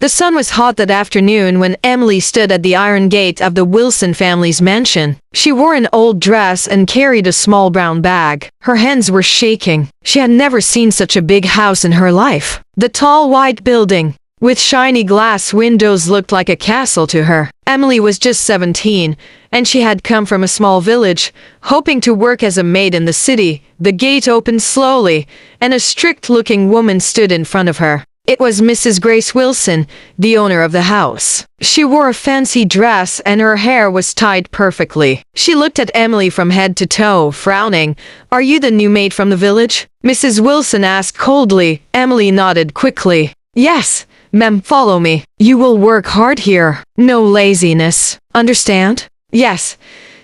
The sun was hot that afternoon when Emily stood at the iron gate of the Wilson family's mansion. She wore an old dress and carried a small brown bag. Her hands were shaking. She had never seen such a big house in her life. The tall white building, with shiny glass windows, looked like a castle to her. Emily was just 17, and she had come from a small village, hoping to work as a maid in the city. The gate opened slowly, and a strict-looking woman stood in front of her. It was Mrs. Grace Wilson, the owner of the house. She wore a fancy dress and her hair was tied perfectly. She looked at Emily from head to toe, frowning. "Are you the new maid from the village?" Mrs. Wilson asked coldly. Emily nodded quickly. "Yes, ma'am, follow me. You will work hard here. No laziness. Understand?" "Yes,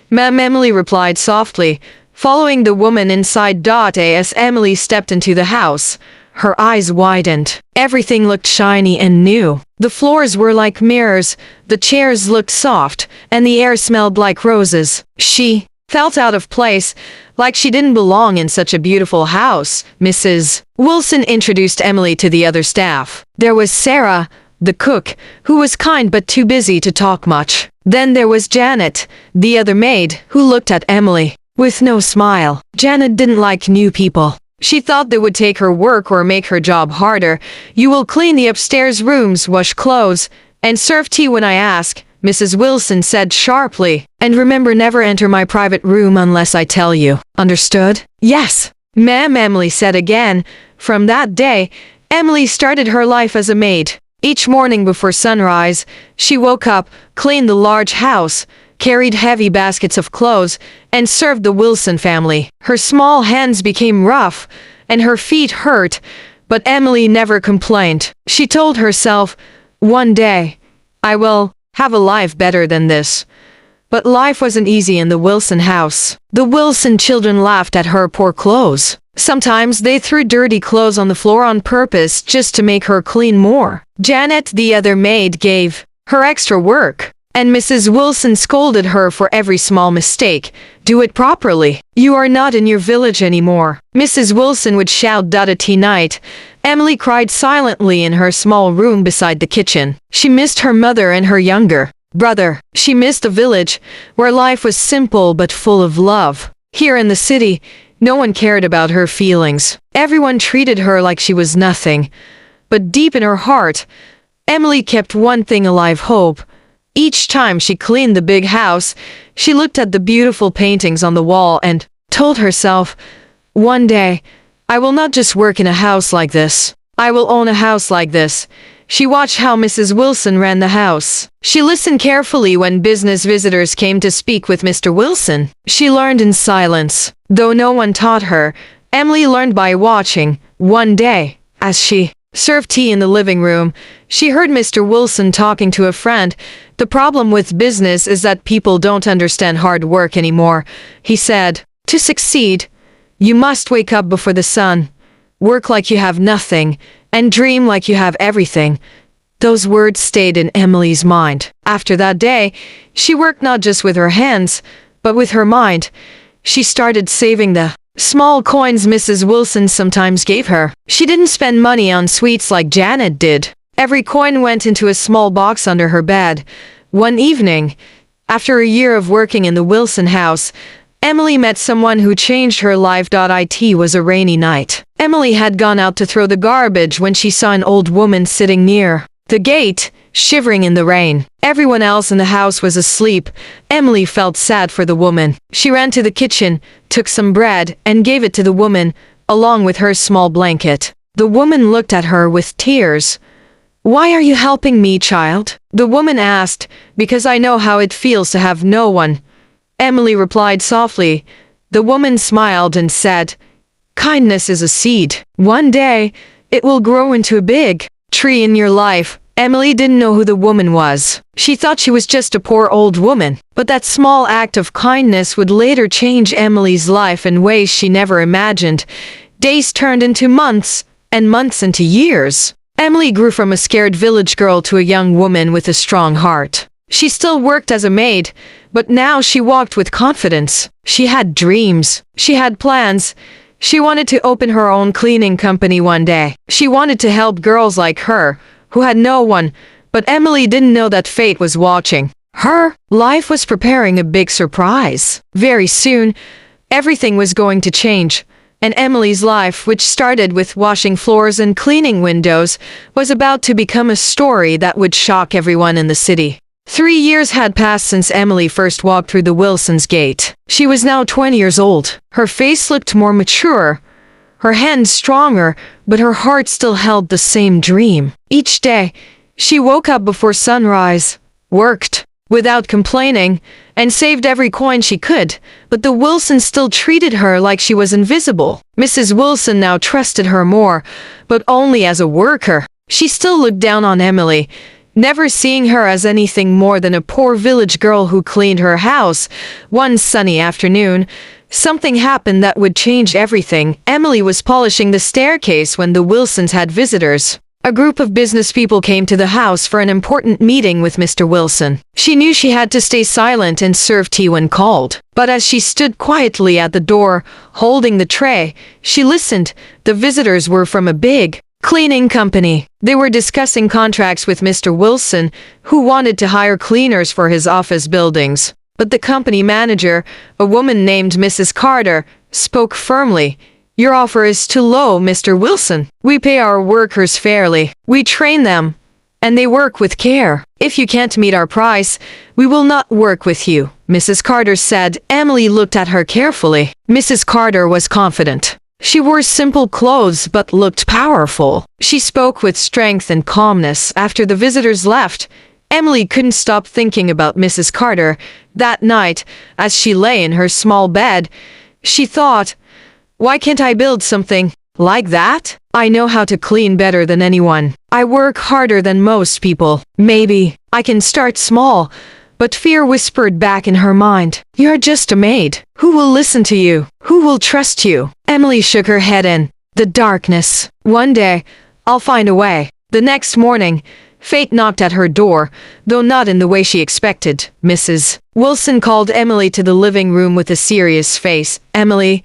ma'am," Emily replied softly, following the woman inside. As Emily stepped into the house, her eyes widened. Everything looked shiny and new. The floors were like mirrors, the chairs looked soft, and the air smelled like roses. She felt out of place, like she didn't belong in such a beautiful house. Mrs. Wilson introduced Emily to the other staff. There was Sarah, the cook, who was kind but too busy to talk much. Then there was Janet, the other maid, who looked at Emily with no smile. Janet didn't like new people. She thought they would take her work or make her job harder. "You will clean the upstairs rooms, wash clothes, and serve tea when I ask," Mrs. Wilson said sharply. "And remember, never enter my private room unless I tell you. Understood?" "Yes, ma'am," Emily said again. From that day, Emily started her life as a maid. Each morning before sunrise, she woke up, cleaned the large house, carried heavy baskets of clothes, and served the Wilson family. Her small hands became rough, and her feet hurt, but Emily never complained. She told herself, "One day, I will have a life better than this." But life wasn't easy in the Wilson house. The Wilson children laughed at her poor clothes. Sometimes they threw dirty clothes on the floor on purpose just to make her clean more. Janet, the other maid, gave her extra work, and Mrs. Wilson scolded her for every small mistake. "Do it properly. You are not in your village anymore," Mrs. Wilson would shout. At tea night, Emily cried silently in her small room beside the kitchen. She missed her mother and her younger brother. She missed the village, where life was simple but full of love. Here in the city, no one cared about her feelings. Everyone treated her like she was nothing. But deep in her heart, Emily kept one thing alive: hope. Each time she cleaned the big house, she looked at the beautiful paintings on the wall and told herself, "One day, I will not just work in a house like this. I will own a house like this." She watched how Mrs. Wilson ran the house. She listened carefully when business visitors came to speak with Mr. Wilson. She learned in silence. Though no one taught her, Emily learned by watching. One day, as she served tea in the living room, she heard Mr. Wilson talking to a friend. "The problem with business is that people don't understand hard work anymore," he said. "To succeed, you must wake up before the sun, work like you have nothing, and dream like you have everything." Those words stayed in Emily's mind. After that day, she worked not just with her hands, but with her mind. She started saving the small coins Mrs. Wilson sometimes gave her. She didn't spend money on sweets like Janet did. Every coin went into a small box under her bed. One evening, after a year of working in the Wilson house, Emily met someone who changed her life. It was a rainy night. Emily had gone out to throw the garbage when she saw an old woman sitting near the gate, shivering in the rain. Everyone else in the house was asleep. Emily felt sad for the woman. She ran to the kitchen, took some bread, and gave it to the woman, along with her small blanket. The woman looked at her with tears. "Why are you helping me, child?" the woman asked. "Because I know how it feels to have no one," Emily replied softly. The woman smiled and said, "Kindness is a seed. One day, it will grow into a big tree in your life." Emily didn't know who the woman was. She thought she was just a poor old woman. But that small act of kindness would later change Emily's life in ways she never imagined. Days turned into months, and months into years. Emily grew from a scared village girl to a young woman with a strong heart. She still worked as a maid, but now she walked with confidence. She had dreams. She had plans. She wanted to open her own cleaning company one day. She wanted to help girls like her, who had no one, but Emily didn't know that fate was watching. Her life was preparing a big surprise. Very soon, everything was going to change, and Emily's life, which started with washing floors and cleaning windows, was about to become a story that would shock everyone in the city. 3 years had passed since Emily first walked through the Wilsons' gate. She was now 20 years old. Her face looked more mature, her hands stronger, but her heart still held the same dream. Each day, she woke up before sunrise, worked without complaining, and saved every coin she could, but the Wilsons still treated her like she was invisible. Mrs. Wilson now trusted her more, but only as a worker. She still looked down on Emily, never seeing her as anything more than a poor village girl who cleaned her house. One sunny afternoon, something happened that would change everything. Emily was polishing the staircase when the Wilsons had visitors. A group of business people came to the house for an important meeting with Mr. Wilson. She knew she had to stay silent and serve tea when called. But as she stood quietly at the door, holding the tray, she listened. The visitors were from a big cleaning company. They were discussing contracts with Mr. Wilson, who wanted to hire cleaners for his office buildings. But the company manager, a woman named Mrs. Carter, spoke firmly. "Your offer is too low, Mr. Wilson. We pay our workers fairly. We train them, and they work with care. If you can't meet our price, we will not work with you," Mrs. Carter said. Emily looked at her carefully. Mrs. Carter was confident. She wore simple clothes but looked powerful. She spoke with strength and calmness. After the visitors left, Emily couldn't stop thinking about Mrs. Carter. That night, as she lay in her small bed, she thought, "Why can't I build something like that? I know how to clean better than anyone. I work harder than most people. Maybe I can start small." But fear whispered back in her mind, "You're just a maid. Who will listen to you? Who will trust you?" Emily shook her head in the darkness. "One day, I'll find a way." The next morning, fate knocked at her door, though not in the way she expected. Mrs. Wilson called Emily to the living room with a serious face. "Emily,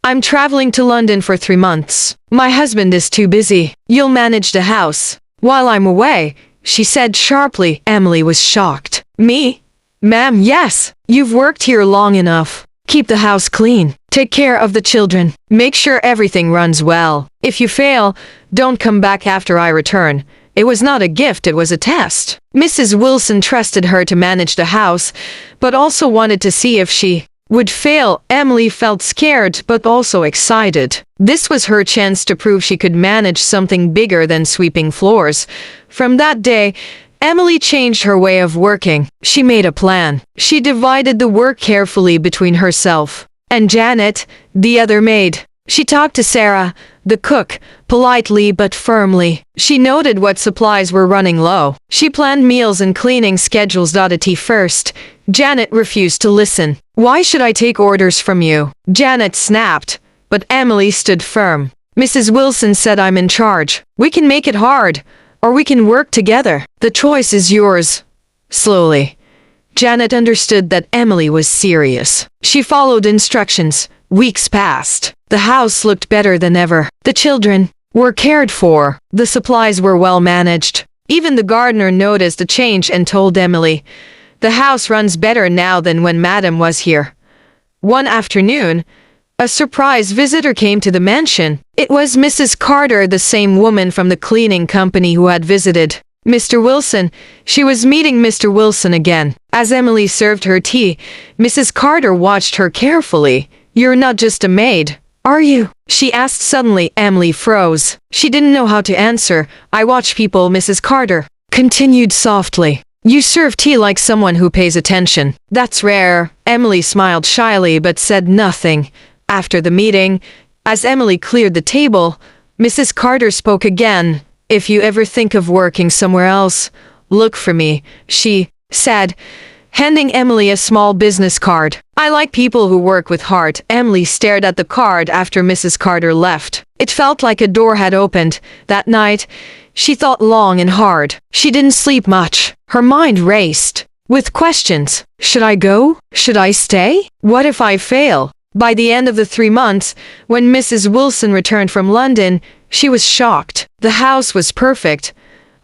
I'm traveling to London for 3 months. My husband is too busy. You'll manage the house while I'm away," she said sharply. Emily was shocked. "Me? Ma'am, yes. You've worked here long enough. Keep the house clean. Take care of the children. Make sure everything runs well. If you fail, don't come back after I return." It was not a gift, it was a test. Mrs. Wilson trusted her to manage the house, but also wanted to see if she would fail. Emily felt scared but also excited. This was her chance to prove she could manage something bigger than sweeping floors. From that day, Emily changed her way of working. She made a plan. She divided the work carefully between herself and Janet, the other maid. She talked to Sarah, the cook, politely but firmly. She noted what supplies were running low. She planned meals and cleaning schedules. At first, Janet refused to listen. "Why should I take orders from you?" Janet snapped, but Emily stood firm. "Mrs. Wilson said I'm in charge. We can make it hard, or we can work together. The choice is yours." Slowly, Janet understood that Emily was serious. She followed instructions. Weeks passed. The house looked better than ever. The children were cared for. The supplies were well managed. Even the gardener noticed a change and told Emily, "The house runs better now than when Madam was here." One afternoon, a surprise visitor came to the mansion. It was Mrs. Carter, the same woman from the cleaning company who had visited Mr. Wilson. She was meeting Mr. Wilson again. As Emily served her tea, Mrs. Carter watched her carefully. "You're not just a maid, are you?" she asked suddenly. Emily froze. She didn't know how to answer. "I watch people," Mrs. Carter continued softly. "You serve tea like someone who pays attention." "That's rare." Emily smiled shyly but said nothing. After the meeting, as Emily cleared the table, Mrs. Carter spoke again. "If you ever think of working somewhere else, look for me," she said, handing Emily a small business card. "I like people who work with heart." Emily stared at the card after Mrs. Carter left. It felt like a door had opened. That night, she thought long and hard. She didn't sleep much. Her mind raced with questions. Should I go? Should I stay? What if I fail? By the end of the 3 months, when Mrs. Wilson returned from London, she was shocked. The house was perfect.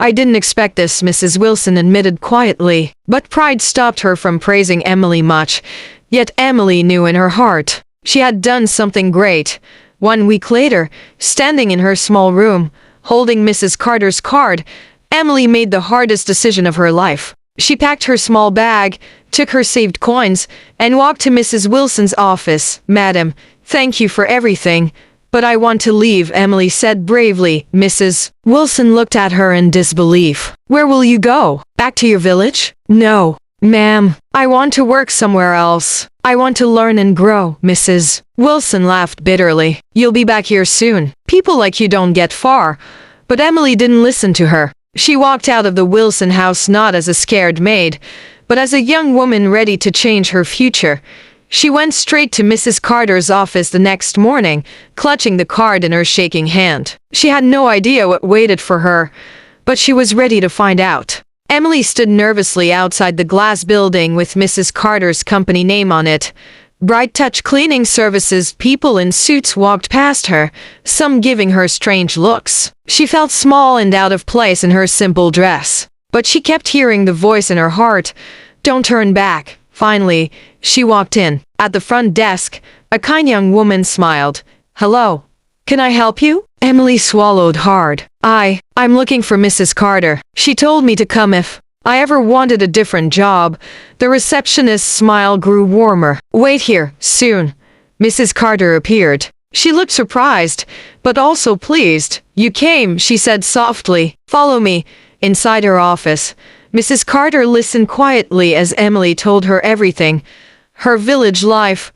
I didn't expect this, Mrs. Wilson admitted quietly, but pride stopped her from praising Emily much. Yet Emily knew in her heart she had done something great. 1 week later, standing in her small room, holding Mrs. Carter's card, Emily made the hardest decision of her life. She packed her small bag, took her saved coins, and walked to Mrs. Wilson's office. "Madam, thank you for everything, but I want to leave," Emily said bravely. Mrs. Wilson looked at her in disbelief. "Where will you go? Back to your village?" "No, ma'am. I want to work somewhere else. I want to learn and grow." Mrs. Wilson laughed bitterly. "You'll be back here soon. People like you don't get far." But Emily didn't listen to her. She walked out of the Wilson house not as a scared maid, but as a young woman ready to change her future. She went straight to Mrs. Carter's office the next morning, clutching the card in her shaking hand. She had no idea what waited for her, but she was ready to find out. Emily stood nervously outside the glass building with Mrs. Carter's company name on it. Bright Touch Cleaning Services people in suits walked past her, some giving her strange looks. She felt small and out of place in her simple dress. But she kept hearing the voice in her heart, "Don't turn back." Finally, she walked in. At the front desk, a kind young woman smiled. "Hello. Can I help you?" Emily swallowed hard. I'm looking for Mrs. Carter. She told me to come if I ever wanted a different job." The receptionist's smile grew warmer. "Wait here, soon." Mrs. Carter appeared. She looked surprised, but also pleased. "You came," she said softly. "Follow me." Inside her office, Mrs. Carter listened quietly as Emily told her everything. Her village life,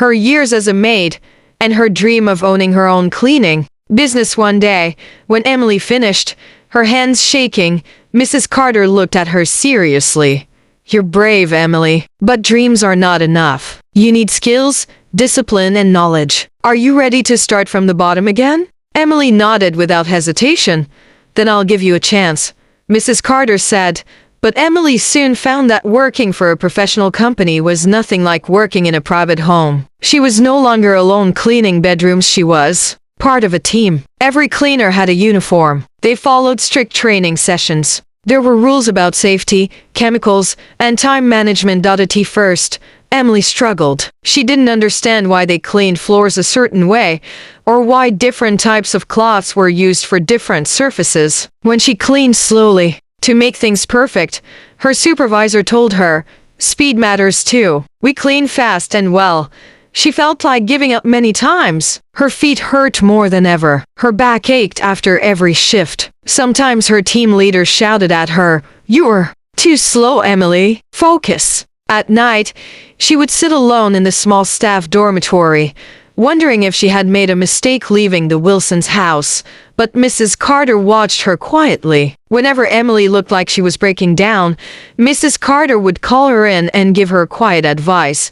her years as a maid, and her dream of owning her own cleaning business one day. When Emily finished, her hands shaking, Mrs. Carter looked at her seriously. "You're brave, Emily, but dreams are not enough. You need skills, discipline, and knowledge. Are you ready to start from the bottom again?" Emily nodded without hesitation. "Then I'll give you a chance," Mrs. Carter said. But Emily soon found that working for a professional company was nothing like working in a private home. She was no longer alone cleaning bedrooms. She was part of a team. Every cleaner had a uniform. They followed strict training sessions. There were rules about safety, chemicals, and time management. At first, Emily struggled. She didn't understand why they cleaned floors a certain way, or why different types of cloths were used for different surfaces. When she cleaned slowly, to make things perfect, her supervisor told her, "Speed matters too. We clean fast and well." She felt like giving up many times. Her feet hurt more than ever. Her back ached after every shift. Sometimes her team leader shouted at her, "You're too slow, Emily. Focus." At night, she would sit alone in the small staff dormitory, wondering if she had made a mistake leaving the Wilsons' house. But Mrs. Carter watched her quietly. Whenever Emily looked like she was breaking down, Mrs. Carter would call her in and give her quiet advice.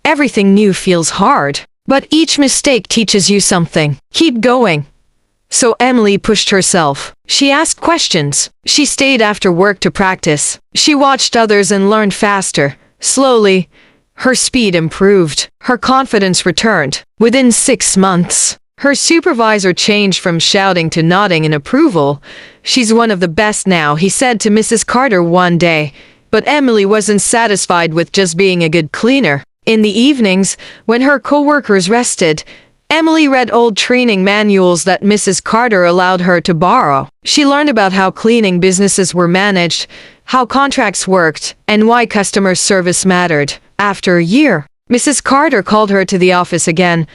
"Everything new feels hard, but each mistake teaches you something. Keep going." So Emily pushed herself. She asked questions. She stayed after work to practice. She watched others and learned faster. Slowly, her speed improved. Her confidence returned. Within 6 months, her supervisor changed from shouting to nodding in approval. "She's one of the best now," he said to Mrs. Carter one day. But Emily wasn't satisfied with just being a good cleaner. In the evenings, when her co-workers rested, Emily read old training manuals that Mrs. Carter allowed her to borrow. She learned about how cleaning businesses were managed, how contracts worked, and why customer service mattered. After a year, Mrs. Carter called her to the office again.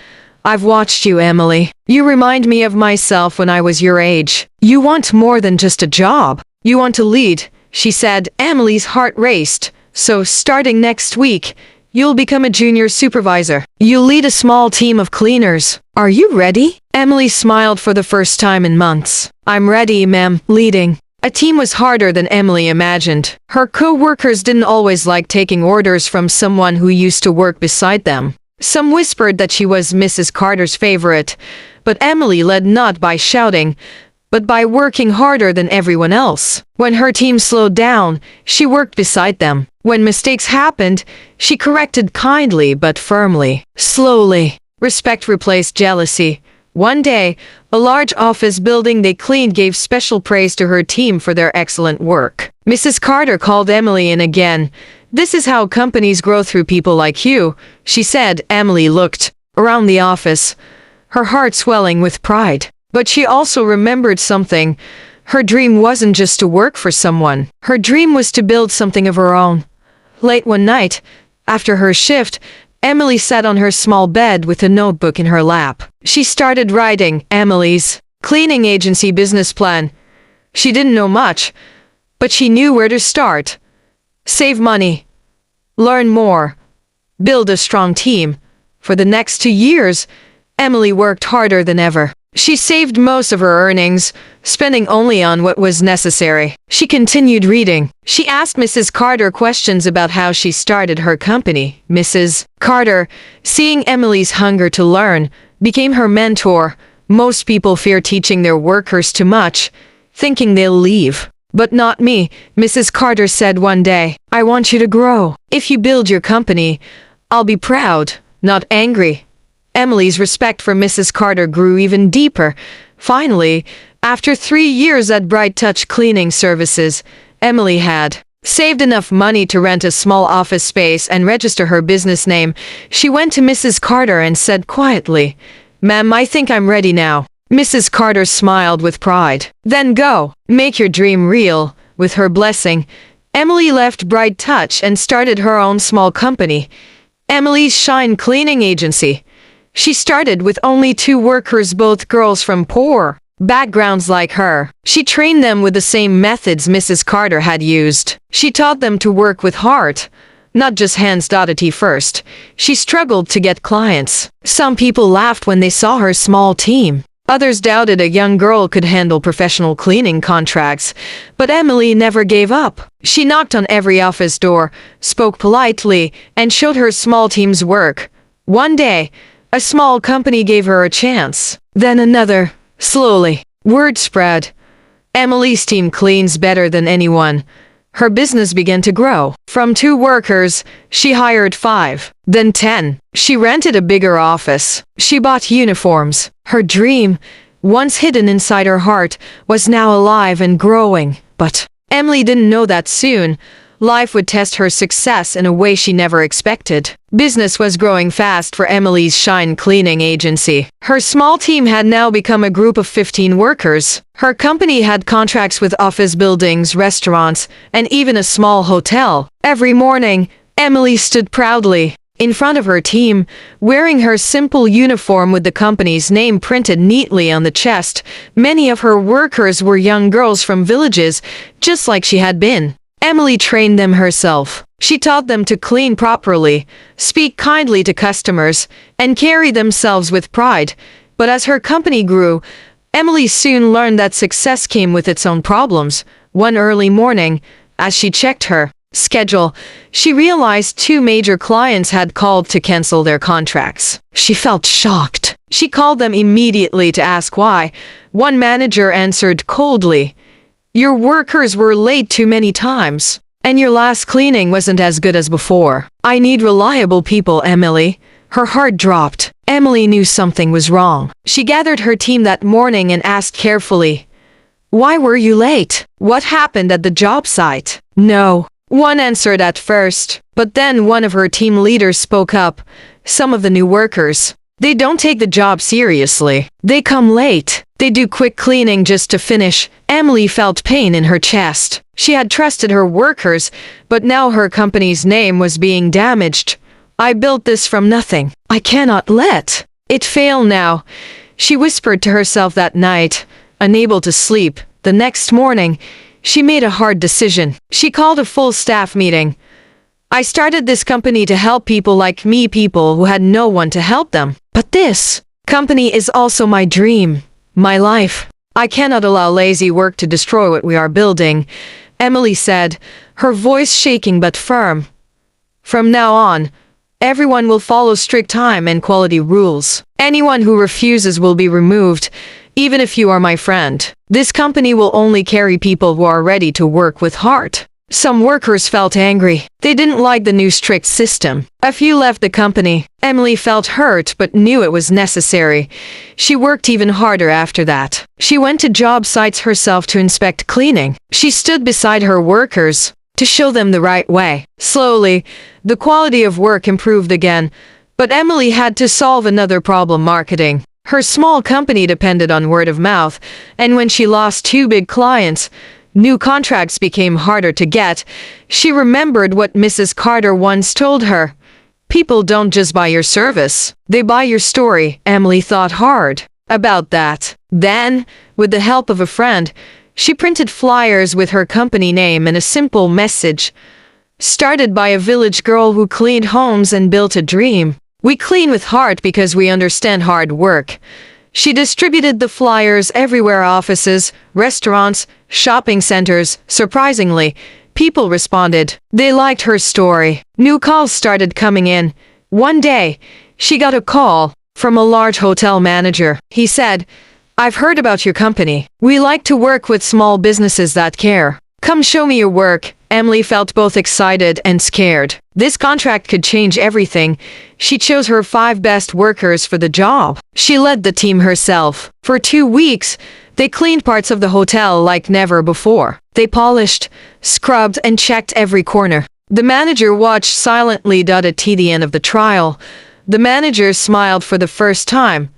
"I've watched you, Emily. You remind me of myself when I was your age. You want more than just a job. You want to lead," she said. Emily's heart raced. "So starting next week, you'll become a junior supervisor. You'll lead a small team of cleaners. Are you ready?" Emily smiled for the first time in months. "I'm ready, ma'am." Leading a team was harder than Emily imagined. Her co-workers didn't always like taking orders from someone who used to work beside them. Some whispered that she was Mrs. Carter's favorite, but Emily led not by shouting, but by working harder than everyone else. When her team slowed down, she worked beside them. When mistakes happened, she corrected kindly but firmly. Slowly, respect replaced jealousy. One day, a large office building they cleaned gave special praise to her team for their excellent work. Mrs. Carter called Emily in again. "This is how companies grow through people like you," she said. Emily looked around the office, her heart swelling with pride. But she also remembered something. Her dream wasn't just to work for someone. Her dream was to build something of her own. Late one night, after her shift, Emily sat on her small bed with a notebook in her lap. She started writing Emily's cleaning agency business plan. She didn't know much, but she knew where to start. Save money, learn more, build a strong team. For the next 2 years, Emily worked harder than ever. She saved most of her earnings, spending only on what was necessary. She continued reading. She asked Mrs. Carter questions about how she started her company. Mrs. Carter, seeing Emily's hunger to learn, became her mentor. Most people fear teaching their workers too much, thinking they'll leave. "But not me," Mrs. Carter said one day. "I want you to grow. If you build your company, I'll be proud, not angry." Emily's respect for Mrs. Carter grew even deeper. Finally, after 3 years at Bright Touch Cleaning Services, Emily had saved enough money to rent a small office space and register her business name. She went to Mrs. Carter and said quietly, "Ma'am, I think I'm ready now." Mrs. Carter smiled with pride. "Then go, make your dream real." With her blessing, Emily left Bright Touch and started her own small company, Emily's Shine Cleaning Agency. She started with only 2 workers, both girls from poor backgrounds like her. She trained them with the same methods Mrs. Carter had used. She taught them to work with heart, not just hands. At first, she struggled to get clients. Some people laughed when they saw her small team. Others doubted a young girl could handle professional cleaning contracts. But Emily never gave up. She knocked on every office door, spoke politely, and showed her small team's work. One day, a small company gave her a chance. Then another. Slowly, word spread. Emily's team cleans better than anyone. Her business began to grow. From 2 workers, she hired 5, then 10. She rented a bigger office. She bought uniforms. Her dream, once hidden inside her heart, was now alive and growing. But Emily didn't know that soon life would test her success in a way she never expected. Business was growing fast for Emily's Shine Cleaning Agency. Her small team had now become a group of 15 workers. Her company had contracts with office buildings, restaurants, and even a small hotel. Every morning, Emily stood proudly in front of her team, wearing her simple uniform with the company's name printed neatly on the chest. Many of her workers were young girls from villages, just like she had been. Emily trained them herself. She taught them to clean properly, speak kindly to customers, and carry themselves with pride. But as her company grew, Emily soon learned that success came with its own problems. One early morning, as she checked her schedule, she realized 2 major clients had called to cancel their contracts. She felt shocked. She called them immediately to ask why. One manager answered coldly, "Your workers were late too many times, and your last cleaning wasn't as good as before. I need reliable people, Emily." Her heart dropped. Emily knew something was wrong. She gathered her team that morning and asked carefully, "Why were you late? What happened at the job site?" "No," one answered at first, but then one of her team leaders spoke up. "Some of the new workers, they don't take the job seriously. They come late. They do quick cleaning just to finish." Emily felt pain in her chest. She had trusted her workers, but now her company's name was being damaged. "I built this from nothing. I cannot let it fail now," she whispered to herself that night, unable to sleep. The next morning, she made a hard decision. She called a full staff meeting. "I started this company to help people like me, people who had no one to help them. But this company is also my dream, my life. I cannot allow lazy work to destroy what we are building," Emily said, her voice shaking but firm. "From now on, everyone will follow strict time and quality rules. Anyone who refuses will be removed, even if you are my friend. This company will only carry people who are ready to work with heart." Some workers felt angry. They didn't like the new strict system. A few left the company. Emily felt hurt but knew it was necessary. She worked even harder after that. She went to job sites herself to inspect cleaning. She stood beside her workers to show them the right way. Slowly, the quality of work improved again. But Emily had to solve another problem: marketing. Her small company depended on word of mouth, and when she lost 2 big clients, new contracts became harder to get. She remembered what Mrs. Carter once told her. People don't just buy your service, they buy your story. Emily thought hard about that. Then, with the help of a friend, she printed flyers with her company name and a simple message. Started by a village girl who cleaned homes and built a dream. We clean with heart because we understand hard work. She distributed the flyers everywhere: offices, restaurants, shopping centers. Surprisingly, people responded. They liked her story. New calls started coming in. One day, she got a call from a large hotel manager. He said, "I've heard about your company. We like to work with small businesses that care. Come show me your work." Emily felt both excited and scared. This contract could change everything. She chose her 5 best workers for the job. She led the team herself. For 2 weeks, they cleaned parts of the hotel like never before. They polished, scrubbed, and checked every corner. The manager watched silently. At the end of the trial, the manager smiled for the first time.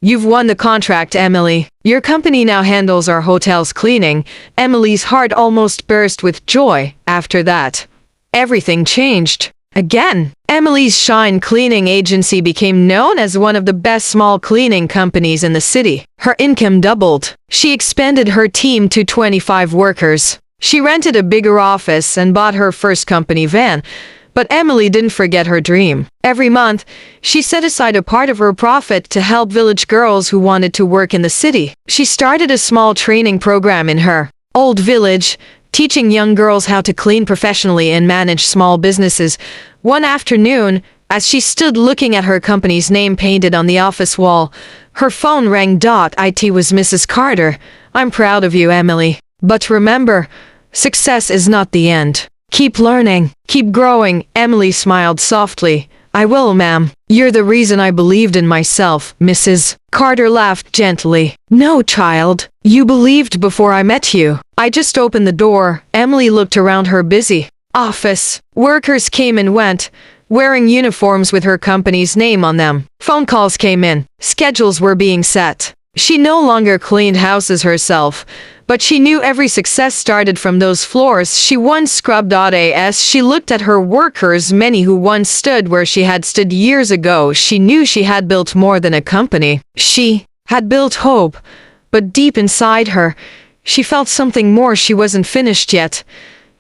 "You've won the contract, Emily. Your company now handles our hotel's cleaning." Emily's heart almost burst with joy. After that, everything changed. Again, Emily's Shine Cleaning Agency became known as one of the best small cleaning companies in the city. Her income doubled. She expanded her team to 25 workers. She rented a bigger office and bought her first company van. But Emily didn't forget her dream. Every month, she set aside a part of her profit to help village girls who wanted to work in the city. She started a small training program in her old village, teaching young girls how to clean professionally and manage small businesses. One afternoon, as she stood looking at her company's name painted on the office wall, her phone rang. It was Mrs. Carter. "I'm proud of you, Emily. But remember, success is not the end. Keep learning, keep growing." Emily smiled softly. "I will, ma'am. You're the reason I believed in myself." Mrs. Carter laughed gently. "No, child. You believed before I met you. I just opened the door." Emily looked around her busy office. Workers came and went, wearing uniforms with her company's name on them. Phone calls came in. Schedules were being set. She no longer cleaned houses herself, but she knew every success started from those floors she once scrubbed. As she looked at her workers, many who once stood where she had stood years ago, she knew she had built more than a company. She had built hope, but deep inside her, she felt something more. She wasn't finished yet.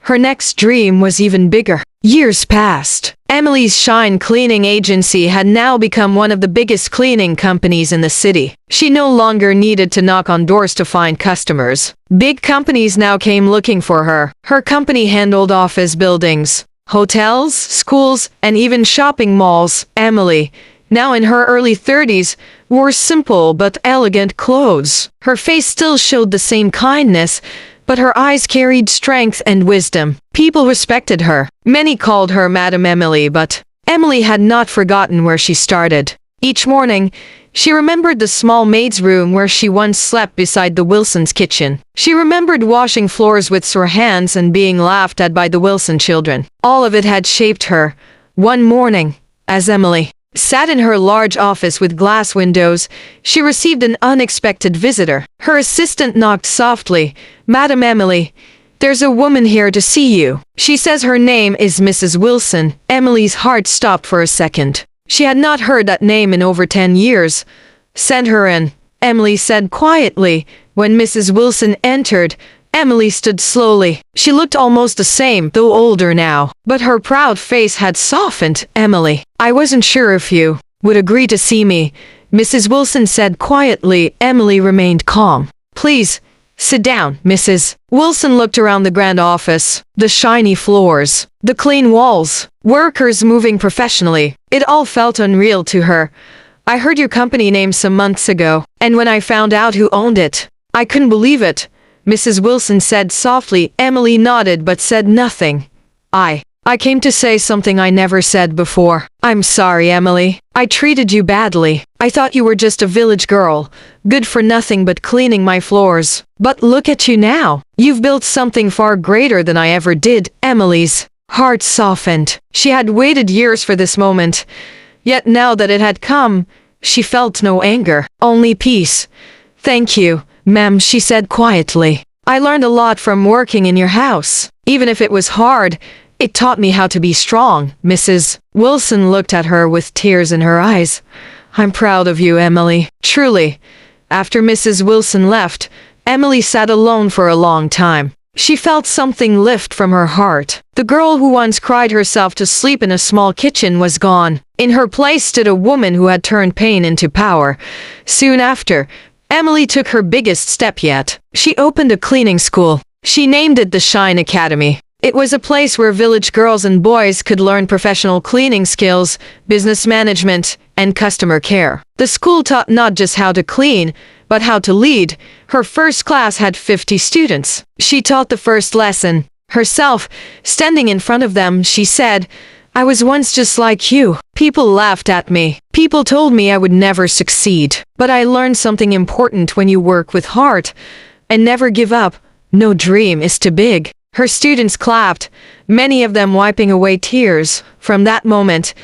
Her next dream was even bigger. Years passed. Emily's Shine Cleaning Agency had now become one of the biggest cleaning companies in the city. She no longer needed to knock on doors to find customers. Big companies now came looking for her. Her company handled office buildings, hotels, schools, and even shopping malls. Emily, now in her early 30s, wore simple but elegant clothes. Her face still showed the same kindness, but her eyes carried strength and wisdom. People respected her. Many called her Madam Emily, but Emily had not forgotten where she started. Each morning, she remembered the small maid's room where she once slept beside the Wilsons' kitchen. She remembered washing floors with sore hands and being laughed at by the Wilson children. All of it had shaped her. One morning, as Emily sat in her large office with glass windows, she received an unexpected visitor. Her assistant knocked softly. "Madam Emily, there's a woman here to see you. She says her name is Mrs. Wilson." Emily's heart stopped for a second. She had not heard that name in over 10 years. "Send her in," Emily said quietly. When Mrs. Wilson entered, Emily stood slowly. She looked almost the same, though older now. But her proud face had softened. "Emily, I wasn't sure if you would agree to see me," Mrs. Wilson said quietly. Emily remained calm. "Please, sit down." Mrs. Wilson looked around the grand office. The shiny floors, the clean walls, workers moving professionally. It all felt unreal to her. "I heard your company name some months ago, and when I found out who owned it, I couldn't believe it. Mrs. Wilson said softly. Emily nodded but said nothing. I came to say something I never said before. I'm sorry, Emily. I treated you badly. I thought you were just a village girl, good for nothing but cleaning my floors. But look at you now. You've built something far greater than I ever did. Emily's heart softened. She had waited years for this moment. Yet now that it had come, she felt no anger, only peace. Thank you, ma'am, she said quietly. I learned a lot from working in your house. Even if it was hard, it taught me how to be strong. Mrs. Wilson looked at her with tears in her eyes. I'm proud of you, Emily. Truly. After Mrs. Wilson left, Emily sat alone for a long time. She felt something lift from her heart. The girl who once cried herself to sleep in a small kitchen was gone. In her place stood a woman who had turned pain into power. Soon after, Emily took her biggest step yet. She opened a cleaning school. She named it the Shine Academy. It was a place where village girls and boys could learn professional cleaning skills, business management, and customer care. The school taught not just how to clean, but how to lead. Her first class had 50 students. She taught the first lesson. Herself, standing in front of them, she said, I was once just like you. People laughed at me. People told me I would never succeed. But I learned something important: when you work with heart and never give up, no dream is too big. Her students clapped, many of them wiping away tears. From that moment,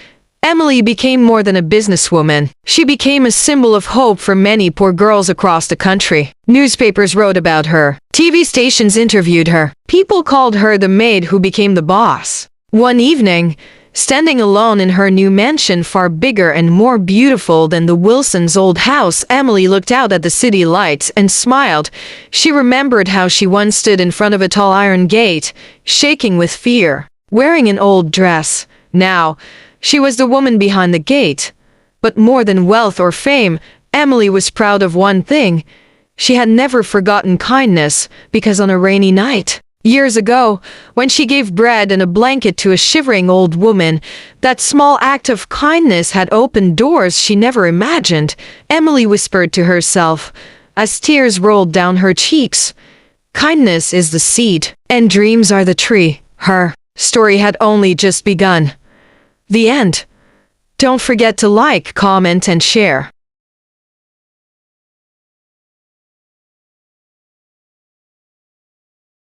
Emily became more than a businesswoman. She became a symbol of hope for many poor girls across the country. Newspapers wrote about her. TV stations interviewed her. People called her the maid who became the boss. One evening, standing alone in her new mansion, far bigger and more beautiful than the Wilsons' old house, Emily looked out at the city lights and smiled. She remembered how she once stood in front of a tall iron gate, shaking with fear, wearing an old dress. Now, she was the woman behind the gate. But more than wealth or fame, Emily was proud of one thing. She had never forgotten kindness, because on a rainy night, years ago, when she gave bread and a blanket to a shivering old woman, that small act of kindness had opened doors she never imagined. Emily whispered to herself, as tears rolled down her cheeks, kindness is the seed, and dreams are the tree. Her story had only just begun. The end. Don't forget to like, comment, and share.